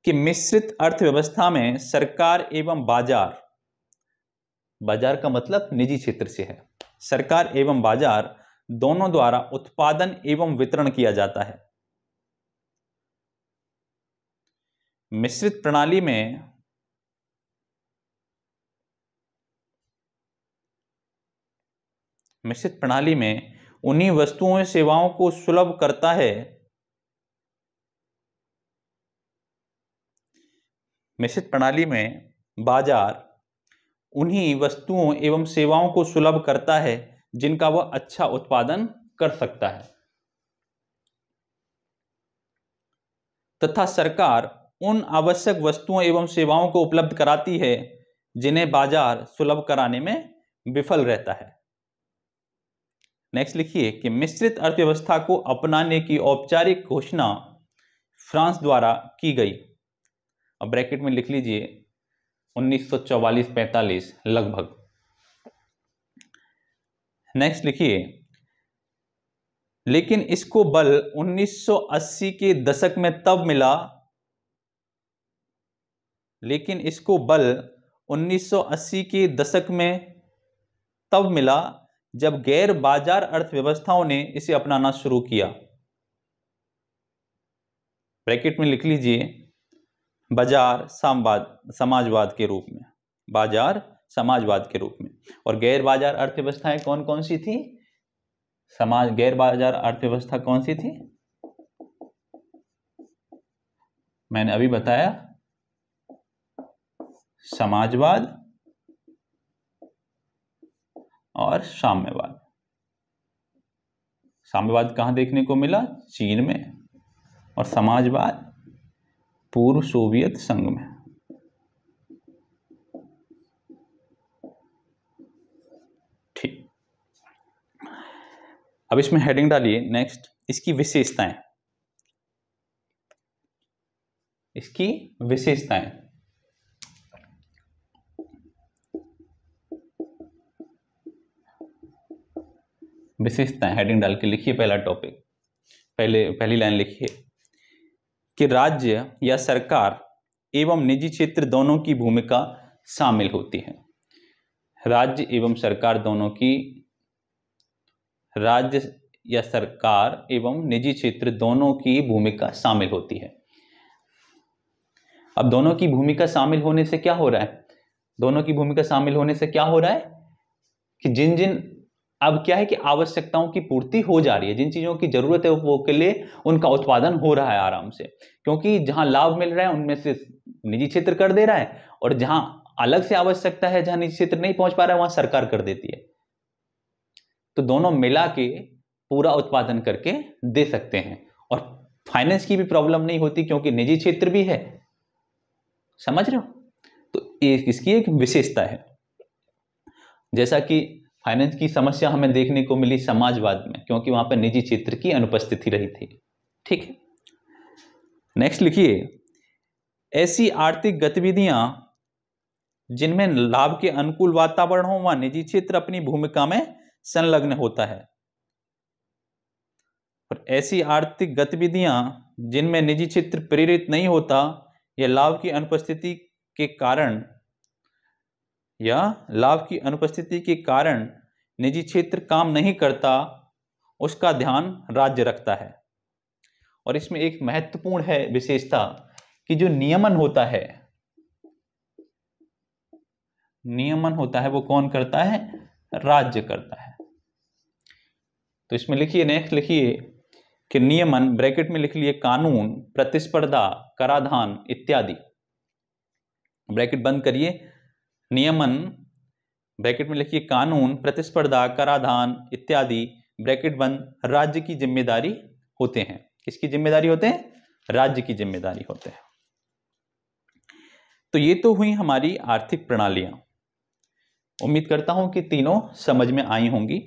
कि मिश्रित अर्थव्यवस्था में सरकार एवं बाजार, बाजार का मतलब निजी क्षेत्र से है, सरकार एवं बाजार दोनों द्वारा उत्पादन एवं वितरण किया जाता है। मिश्रित प्रणाली में उन्हीं वस्तुओं सेवाओं को सुलभ करता है, मिश्रित प्रणाली में बाजार उन्हीं वस्तुओं एवं सेवाओं को सुलभ करता है जिनका वह अच्छा उत्पादन कर सकता है, तथा सरकार उन आवश्यक वस्तुओं एवं सेवाओं को उपलब्ध कराती है जिन्हें बाजार सुलभ कराने में विफल रहता है। नेक्स्ट लिखिए कि मिश्रित अर्थव्यवस्था को अपनाने की औपचारिक घोषणा फ्रांस द्वारा की गई। अब ब्रैकेट में लिख लीजिए 1944-45 लगभग। नेक्स्ट लिखिए लेकिन इसको बल 1980 के दशक में तब मिला, लेकिन इसको बल 1980 के दशक में तब मिला जब गैर बाजार अर्थव्यवस्थाओं ने इसे अपनाना शुरू किया। ब्रैकेट में लिख लीजिए बाजार समाजवाद के रूप में, बाजार समाजवाद के रूप में। और गैर बाजार अर्थव्यवस्थाएं कौन कौन सी थी? गैर बाजार अर्थव्यवस्था कौन सी थी? मैंने अभी बताया, समाजवाद और साम्यवाद। साम्यवाद कहां देखने को मिला? चीन में। और समाजवाद पूर्व सोवियत संघ में। ठीक, अब इसमें हेडिंग डालिए नेक्स्ट, इसकी विशेषताएं। इसकी विशेषताएं, विशेषताएं हेडिंग डाल के लिखिए। पहला टॉपिक, पहली लाइन लिखिए कि राज्य या सरकार एवं निजी क्षेत्र दोनों की भूमिका शामिल होती है। राज्य एवं सरकार दोनों की, राज्य या सरकार एवं निजी क्षेत्र दोनों की भूमिका शामिल होती है। अब दोनों की भूमिका शामिल होने से क्या हो रहा है? दोनों की भूमिका शामिल होने से क्या हो रहा है कि जिन जिन, अब क्या है कि आवश्यकताओं की पूर्ति हो जा रही है, जिन चीजों की जरूरत है वो के लिए उनका उत्पादन हो रहा है आराम से, क्योंकि जहां लाभ मिल रहा है उनमें से निजी क्षेत्र कर दे रहा है, और जहां अलग से आवश्यकता है, जहां निजी क्षेत्र नहीं पहुंच पा रहा है, वहां सरकार कर देती है। तो दोनों मिला के पूरा उत्पादन करके दे सकते हैं, और फाइनेंस की भी प्रॉब्लम नहीं होती क्योंकि निजी क्षेत्र भी है। समझ रहे हो? तो इसकी एक विशेषता है। जैसा कि फाइनेंस की समस्या हमें देखने को मिली समाजवाद में, क्योंकि वहां पर निजी क्षेत्र की अनुपस्थिति रही थी। ठीक है, नेक्स्ट लिखिए, ऐसी आर्थिक गतिविधियां जिनमें लाभ के अनुकूल वातावरण हो वहां निजी क्षेत्र अपनी भूमिका में संलग्न होता है। और ऐसी आर्थिक गतिविधियां जिनमें निजी क्षेत्र प्रेरित नहीं होता या लाभ की अनुपस्थिति के कारण निजी क्षेत्र काम नहीं करता, उसका ध्यान राज्य रखता है। और इसमें एक महत्वपूर्ण है विशेषता कि जो नियमन होता है वो कौन करता है? राज्य करता है। तो इसमें लिखिए, नेक्स्ट लिखिए कि नियमन, ब्रैकेट में लिख लिए कानून, प्रतिस्पर्धा, कराधान इत्यादि, ब्रैकेट बंद करिए, नियमन ब्रैकेट में लिखिए कानून, प्रतिस्पर्धा, कराधान इत्यादि, ब्रैकेट बंद, राज्य की जिम्मेदारी होते हैं। किसकी जिम्मेदारी होते हैं? राज्य की जिम्मेदारी होते हैं। तो ये तो हुई हमारी आर्थिक प्रणालियां। उम्मीद करता हूं कि तीनों समझ में आई होंगी।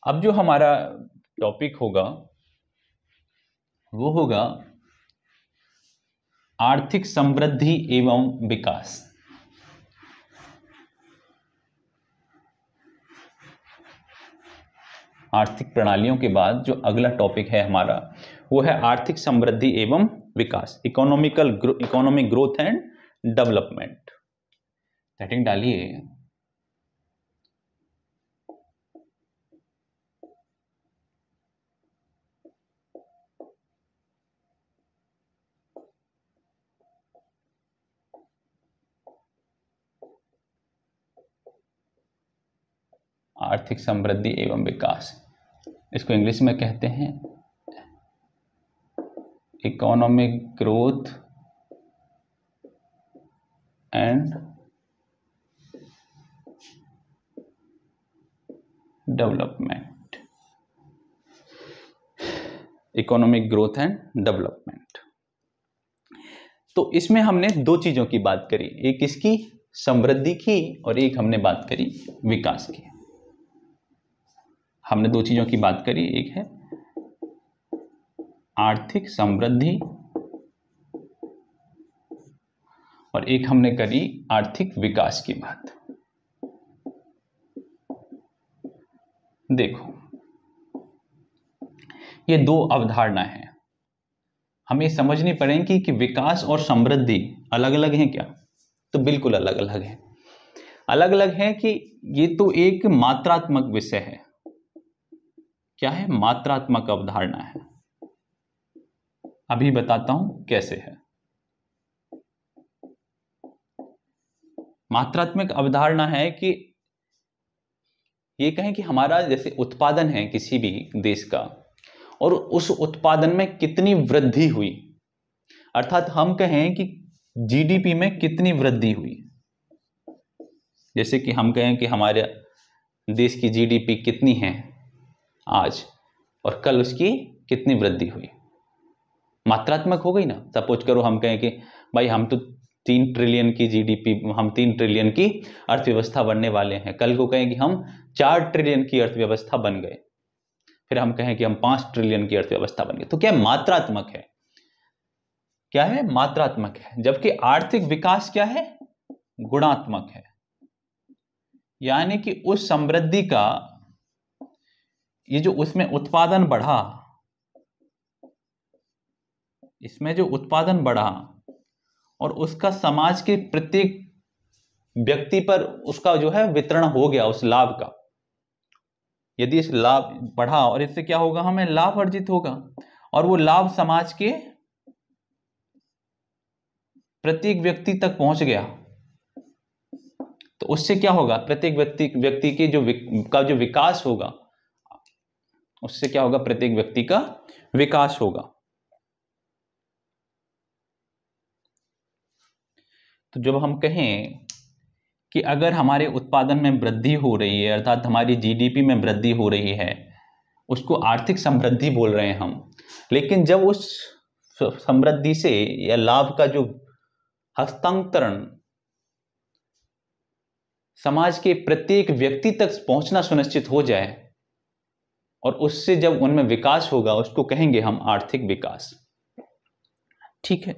अब जो हमारा टॉपिक होगा वो होगा आर्थिक समृद्धि एवं विकास। आर्थिक प्रणालियों के बाद जो अगला टॉपिक है हमारा वो है आर्थिक समृद्धि एवं विकास, economic growth and development. Heading डालिए, आर्थिक समृद्धि एवं विकास, इसको इंग्लिश में कहते हैं economic growth and development. Economic growth and development. तो इसमें हमने दो चीजों की बात करी, एक इसकी समृद्धि की और एक हमने बात करी विकास की। हमने दो चीजों की बात करी, एक है आर्थिक समृद्धि और एक हमने करी आर्थिक विकास की बात। देखो, ये दो अवधारणाएं हैं, हमें समझनी पड़ेगी कि विकास और समृद्धि अलग अलग हैं क्या? तो बिल्कुल अलग अलग हैं। अलग अलग हैं कि ये तो एक मात्रात्मक विषय है। क्या है? मात्रात्मक अवधारणा है। अभी बताता हूं कैसे है। मात्रात्मक अवधारणा है कि ये कहें कि हमारा जैसे उत्पादन है किसी भी देश का, और उस उत्पादन में कितनी वृद्धि हुई, अर्थात हम कहें कि जीडीपी में कितनी वृद्धि हुई। जैसे कि हम कहें कि हमारे देश की जीडीपी कितनी है आज, और कल उसकी कितनी वृद्धि हुई, मात्रात्मक हो गई ना। सपोज करो हम कहें कि भाई हम तो 3 ट्रिलियन की जीडीपी, हम 3 ट्रिलियन की अर्थव्यवस्था बनने वाले हैं, कल को कहें कि हम 4 ट्रिलियन की अर्थव्यवस्था बन गए, फिर हम कहें कि हम 5 ट्रिलियन की अर्थव्यवस्था बन गए, तो क्या मात्रात्मक है, क्या है, मात्रात्मक है। जबकि आर्थिक विकास क्या है, गुणात्मक है। यानी कि उस समृद्धि का, ये जो उसमें उत्पादन बढ़ा, इसमें जो उत्पादन बढ़ा और उसका समाज के प्रत्येक व्यक्ति पर उसका जो है वितरण हो गया उस लाभ का, यदि इस लाभ बढ़ा और इससे क्या होगा, हमें लाभ अर्जित होगा, और वो लाभ समाज के प्रत्येक व्यक्ति तक पहुंच गया, तो उससे क्या होगा, प्रत्येक व्यक्ति के जो विकास होगा, उससे क्या होगा, प्रत्येक व्यक्ति का विकास होगा। तो जब हम कहें कि अगर हमारे उत्पादन में वृद्धि हो रही है, अर्थात हमारी जीडीपी में वृद्धि हो रही है, उसको आर्थिक समृद्धि बोल रहे हैं हम। लेकिन जब उस समृद्धि से या लाभ का जो हस्तांतरण समाज के प्रत्येक व्यक्ति तक पहुंचना सुनिश्चित हो जाए, और उससे जब उनमें विकास होगा, उसको कहेंगे हम आर्थिक विकास। ठीक है,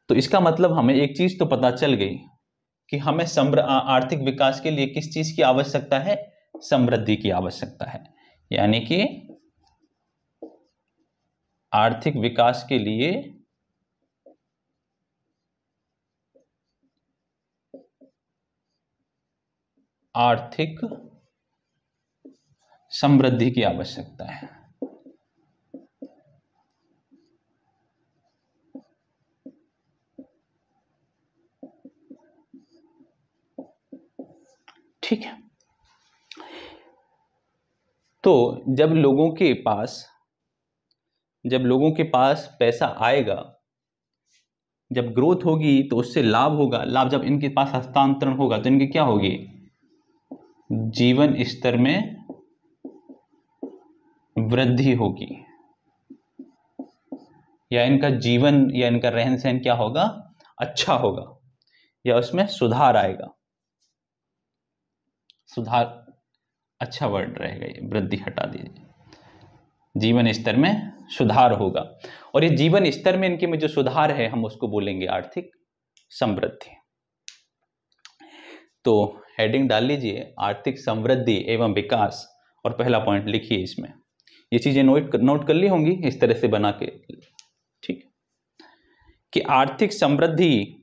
तो इसका मतलब हमें एक चीज तो पता चल गई कि हमें आर्थिक विकास के लिए किस चीज की आवश्यकता है, समृद्धि की आवश्यकता है। यानी कि आर्थिक विकास के लिए आर्थिक समृद्धि की आवश्यकता है। ठीक है, तो जब लोगों के पास पैसा आएगा, जब ग्रोथ होगी तो उससे लाभ होगा, लाभ जब इनके पास हस्तांतरण होगा तो इनकी क्या होगी, जीवन स्तर में वृद्धि होगी, या इनका जीवन या इनका रहन सहन क्या होगा, अच्छा होगा, या उसमें सुधार आएगा। सुधार अच्छा वर्ड रहेगा, ये वृद्धि हटा दीजिए, जीवन स्तर में सुधार होगा, और ये जीवन स्तर में इनके में जो सुधार है, हम उसको बोलेंगे आर्थिक समृद्धि। तो हेडिंग डाल लीजिए, आर्थिक समृद्धि एवं विकास, और पहला पॉइंट लिखिए इसमें। ये चीजें नोट कर ली होंगी इस तरह से बना के, ठीक, कि आर्थिक समृद्धि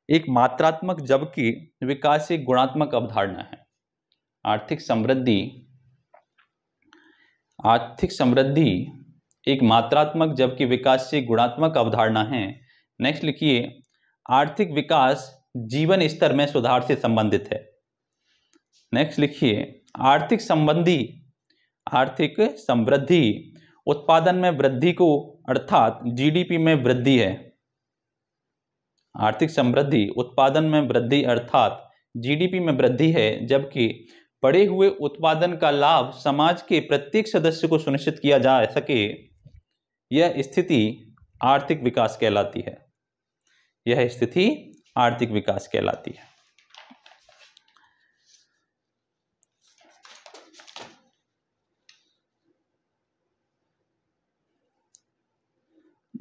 एक मात्रात्मक जबकि विकास एक गुणात्मक अवधारणा है। आर्थिक समृद्धि एक मात्रात्मक जबकि विकास से गुणात्मक अवधारणा है। नेक्स्ट लिखिए, आर्थिक विकास जीवन स्तर में सुधार से संबंधित है। नेक्स्ट लिखिए, आर्थिक समृद्धि उत्पादन में वृद्धि को अर्थात जीडीपी में वृद्धि है। आर्थिक समृद्धि उत्पादन में वृद्धि अर्थात जीडीपी में वृद्धि है, जबकि बढ़े हुए उत्पादन का लाभ समाज के प्रत्येक सदस्य को सुनिश्चित किया जा सके, यह स्थिति आर्थिक विकास कहलाती है। यह स्थिति आर्थिक विकास कहलाती है।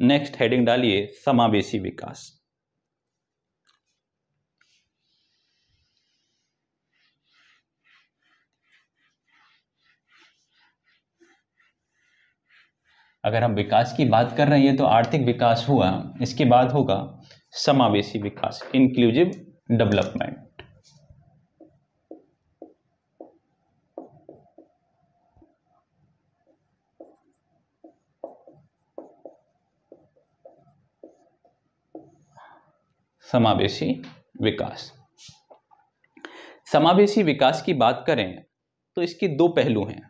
नेक्स्ट हेडिंग डालिए, समावेशी विकास। अगर हम विकास की बात कर रहे हैं तो आर्थिक विकास हुआ, इसके बाद होगा समावेशी विकास, इंक्लूसिव डेवलपमेंट। समावेशी विकास। समावेशी विकास की बात करें तो इसके दो पहलू हैं।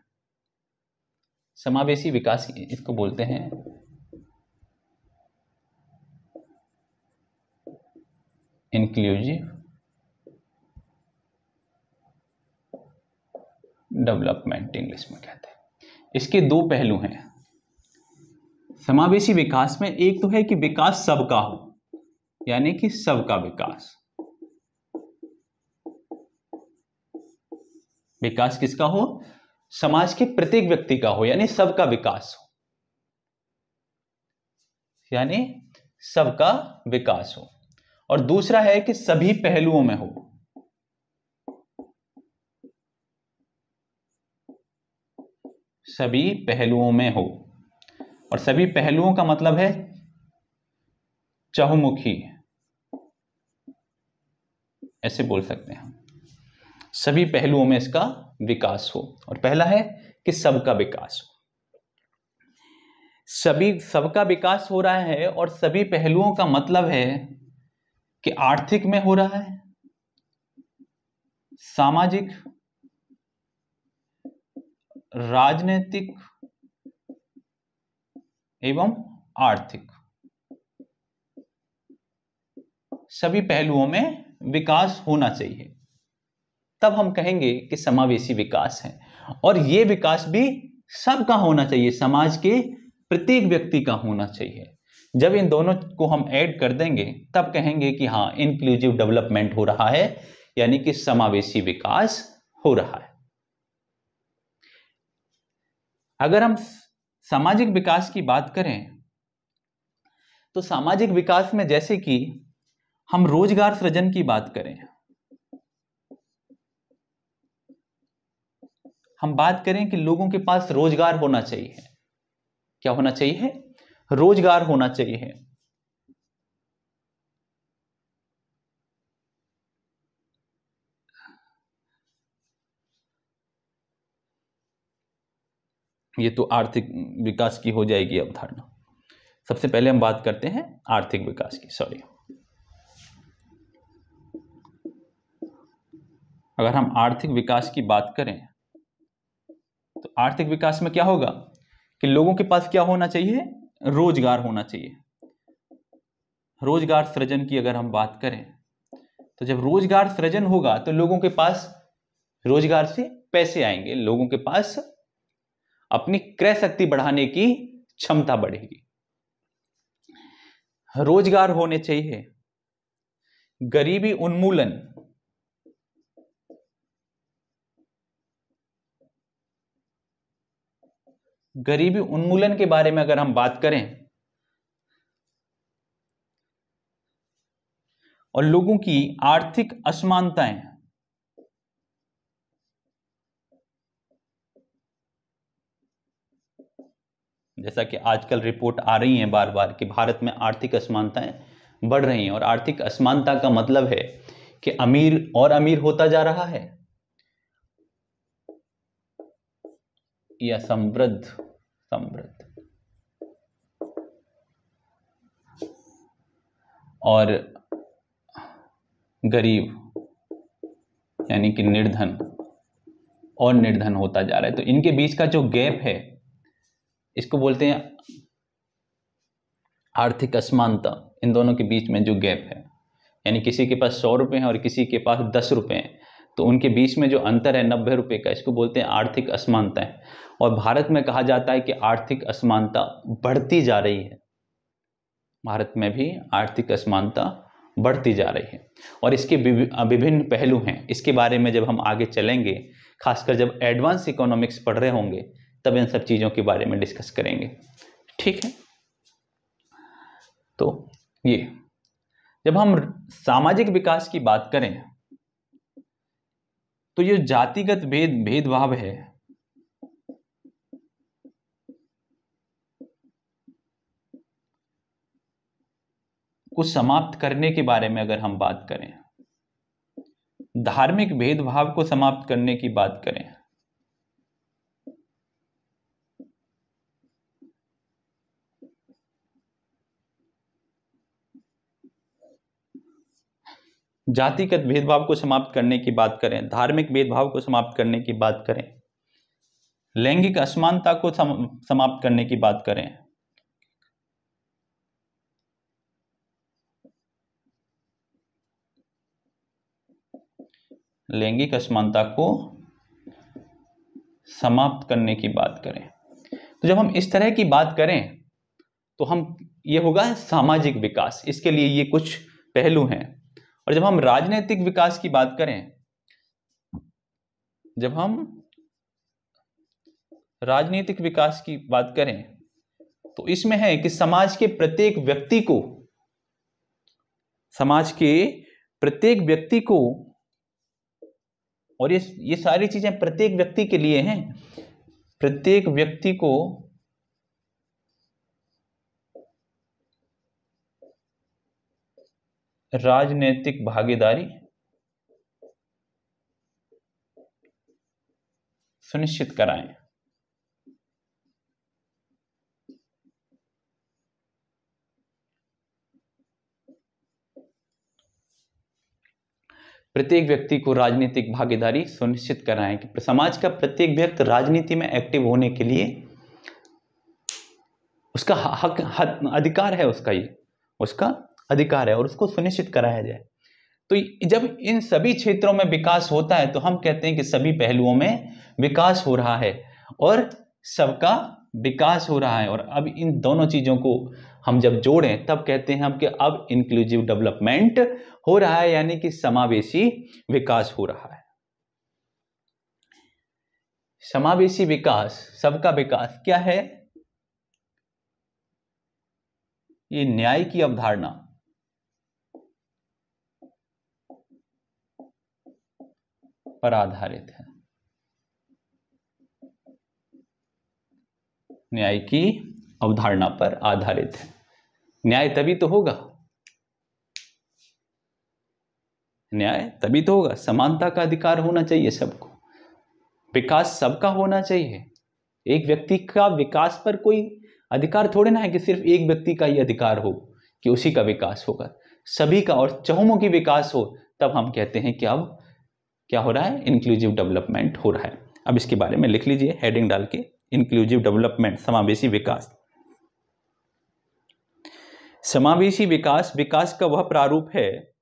समावेशी विकास इसको बोलते हैं इंक्लूसिव डेवलपमेंट, इंग्लिश में कहते हैं। इसके दो पहलू हैं समावेशी विकास में। एक तो है कि विकास सबका हो, यानी कि सबका विकास। विकास किसका हो? समाज के प्रत्येक व्यक्ति का हो, यानी सबका विकास हो, यानी सबका विकास हो। और दूसरा है कि सभी पहलुओं में हो। सभी पहलुओं में हो, और सभी पहलुओं का मतलब है चहुमुखी, ऐसे बोल सकते हैं हम। सभी पहलुओं में इसका विकास हो। और पहला है कि सबका विकास हो। सबका विकास हो रहा है, और सभी पहलुओं का मतलब है कि आर्थिक में हो रहा है, सामाजिक, राजनीतिक एवं आर्थिक, सभी पहलुओं में विकास होना चाहिए। तब हम कहेंगे कि समावेशी विकास है। और यह विकास भी सबका होना चाहिए, समाज के प्रत्येक व्यक्ति का होना चाहिए। जब इन दोनों को हम ऐड कर देंगे तब कहेंगे कि हाँ, इंक्लूसिव डेवलपमेंट हो रहा है, यानी कि समावेशी विकास हो रहा है। अगर हम सामाजिक विकास की बात करें तो सामाजिक विकास में जैसे कि हम रोजगार सृजन की बात करें, हम बात करें कि लोगों के पास रोजगार होना चाहिए। क्या होना चाहिए? रोजगार होना चाहिए। ये तो आर्थिक विकास की हो जाएगी अवधारणा। सबसे पहले हम बात करते हैं आर्थिक विकास की। सॉरी, अगर हम आर्थिक विकास की बात करें तो आर्थिक विकास में क्या होगा कि लोगों के पास क्या होना चाहिए? रोजगार होना चाहिए। रोजगार सृजन की अगर हम बात करें तो जब रोजगार सृजन होगा तो लोगों के पास रोजगार से पैसे आएंगे, लोगों के पास अपनी क्रय शक्ति बढ़ाने की क्षमता बढ़ेगी। रोजगार होने चाहिए। गरीबी उन्मूलन, गरीबी उन्मूलन के बारे में अगर हम बात करें और लोगों की आर्थिक असमानताएं, जैसा कि आजकल रिपोर्ट आ रही हैं बार बार कि भारत में आर्थिक असमानताएं बढ़ रही हैं। और आर्थिक असमानता का मतलब है कि अमीर और अमीर होता जा रहा है या समृद्ध समृद्ध, और गरीब यानी कि निर्धन और निर्धन होता जा रहा है। तो इनके बीच का जो गैप है इसको बोलते हैं आर्थिक असमानता। इन दोनों के बीच में जो गैप है, यानी किसी के पास 100 रुपये हैं और किसी के पास 10 रुपये हैं, तो उनके बीच में जो अंतर है 90 रुपये का, इसको बोलते हैं आर्थिक असमानता है। और भारत में कहा जाता है कि आर्थिक असमानता बढ़ती जा रही है। भारत में भी आर्थिक असमानता बढ़ती जा रही है। और इसके विभिन्न पहलू हैं। इसके बारे में जब हम आगे चलेंगे, खासकर जब एडवांस इकोनॉमिक्स पढ़ रहे होंगे, तब इन सब चीज़ों के बारे में डिस्कस करेंगे। ठीक है। तो ये जब हम सामाजिक विकास की बात करें तो ये जातिगत भेदभाव है, को समाप्त करने के बारे में अगर हम बात करें, धार्मिक भेदभाव को समाप्त करने की बात करें, जातिगत भेदभाव को समाप्त करने की बात करें, धार्मिक भेदभाव को समाप्त करने की बात करें, लैंगिक असमानता को समाप्त करने की बात करें, लैंगिक असमानता को समाप्त करने की बात करें, तो जब हम इस तरह की बात करें तो हम ये होगा सामाजिक विकास। इसके लिए ये कुछ पहलू हैं। और जब हम राजनीतिक विकास की बात करें, जब हम राजनीतिक विकास की बात करें तो इसमें है कि समाज के प्रत्येक व्यक्ति को, समाज के प्रत्येक व्यक्ति को, और ये सारी चीजें प्रत्येक व्यक्ति के लिए हैं, प्रत्येक व्यक्ति को राजनीतिक भागीदारी सुनिश्चित कराएं। प्रत्येक व्यक्ति को राजनीतिक भागीदारी सुनिश्चित कराएं कि समाज का प्रत्येक व्यक्ति राजनीति में एक्टिव होने के लिए उसका हक अधिकार है, उसका अधिकार है और उसको सुनिश्चित कराया जाए। तो जब इन सभी क्षेत्रों में विकास होता है तो हम कहते हैं कि सभी पहलुओं में विकास हो रहा है और सबका विकास हो रहा है। और अब इन दोनों चीजों को हम जब जोड़ें तब कहते हैं हम कि अब इंक्लूसिव डेवलपमेंट हो रहा है, यानी कि समावेशी विकास हो रहा है। समावेशी विकास, सबका विकास क्या है? ये न्याय की अवधारणा पर आधारित है। न्याय की अवधारणा पर आधारित है। न्याय तभी तो होगा, न्याय तभी तो होगा, समानता का अधिकार होना चाहिए सबको, विकास सबका होना चाहिए। एक व्यक्ति का विकास पर कोई अधिकार थोड़े ना है कि सिर्फ एक व्यक्ति का ही अधिकार हो कि उसी का विकास होगा, सभी का और चहुमुखी विकास हो। तब हम कहते हैं कि अब क्या हो रहा है? इंक्लूसिव डेवलपमेंट हो रहा है। अब इसके बारे में लिख लीजिए हेडिंग डाल के, इंक्लूसिव डेवलपमेंट, समावेशी विकास। समावेशी विकास, विकास का वह प्रारूप है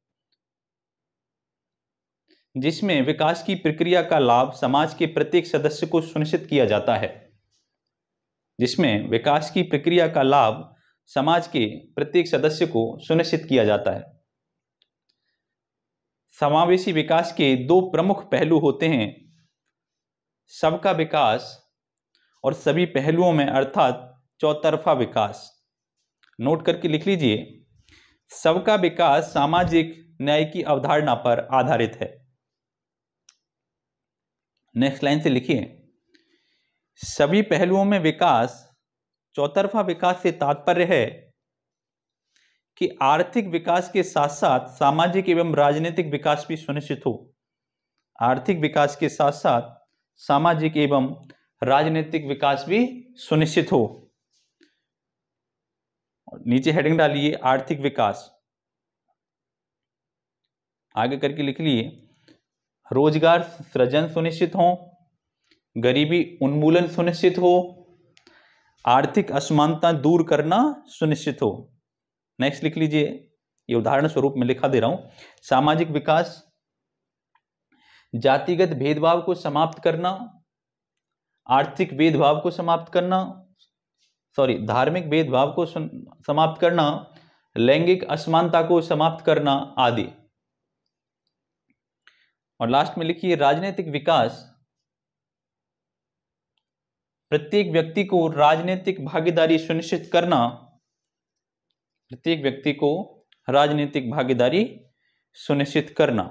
जिसमें विकास की प्रक्रिया का लाभ समाज के प्रत्येक सदस्य को सुनिश्चित किया जाता है। जिसमें विकास की प्रक्रिया का लाभ समाज के प्रत्येक सदस्य को सुनिश्चित किया जाता है। समावेशी विकास के दो प्रमुख पहलू होते हैं, सबका विकास और सभी पहलुओं में अर्थात चौतरफा विकास। नोट करके लिख लीजिए, सबका विकास सामाजिक न्याय की अवधारणा पर आधारित है। नेक्स्ट लाइन से लिखिए, सभी पहलुओं में विकास, चौतरफा विकास से तात्पर्य है कि आर्थिक विकास के साथ साथ सामाजिक एवं राजनीतिक विकास भी सुनिश्चित हो। आर्थिक विकास के साथ साथ सामाजिक एवं राजनीतिक विकास भी सुनिश्चित हो। नीचे हेडिंग डालिए आर्थिक विकास, आगे करके लिख लिए रोजगार सृजन सुनिश्चित हो, गरीबी उन्मूलन सुनिश्चित हो, आर्थिक असमानता दूर करना सुनिश्चित हो। नेक्स्ट लिख लीजिए, ये उदाहरण स्वरूप में लिखा दे रहा हूं, सामाजिक विकास, जातिगत भेदभाव को समाप्त करना, आर्थिक भेदभाव को समाप्त करना, धार्मिक भेदभाव को समाप्त करना, लैंगिक असमानता को समाप्त करना आदि। और लास्ट में लिखिए राजनीतिक विकास, प्रत्येक व्यक्ति को राजनीतिक भागीदारी सुनिश्चित करना, प्रत्येक व्यक्ति को राजनीतिक भागीदारी सुनिश्चित करना।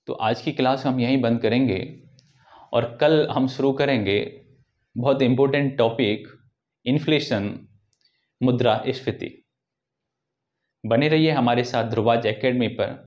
तो आज की क्लास हम यहीं बंद करेंगे और कल हम शुरू करेंगे बहुत इंपॉर्टेंट टॉपिक, इन्फ्लेशन, मुद्रास्फीति। बने रहिए हमारे साथ ध्रुवाज एकेडमी पर।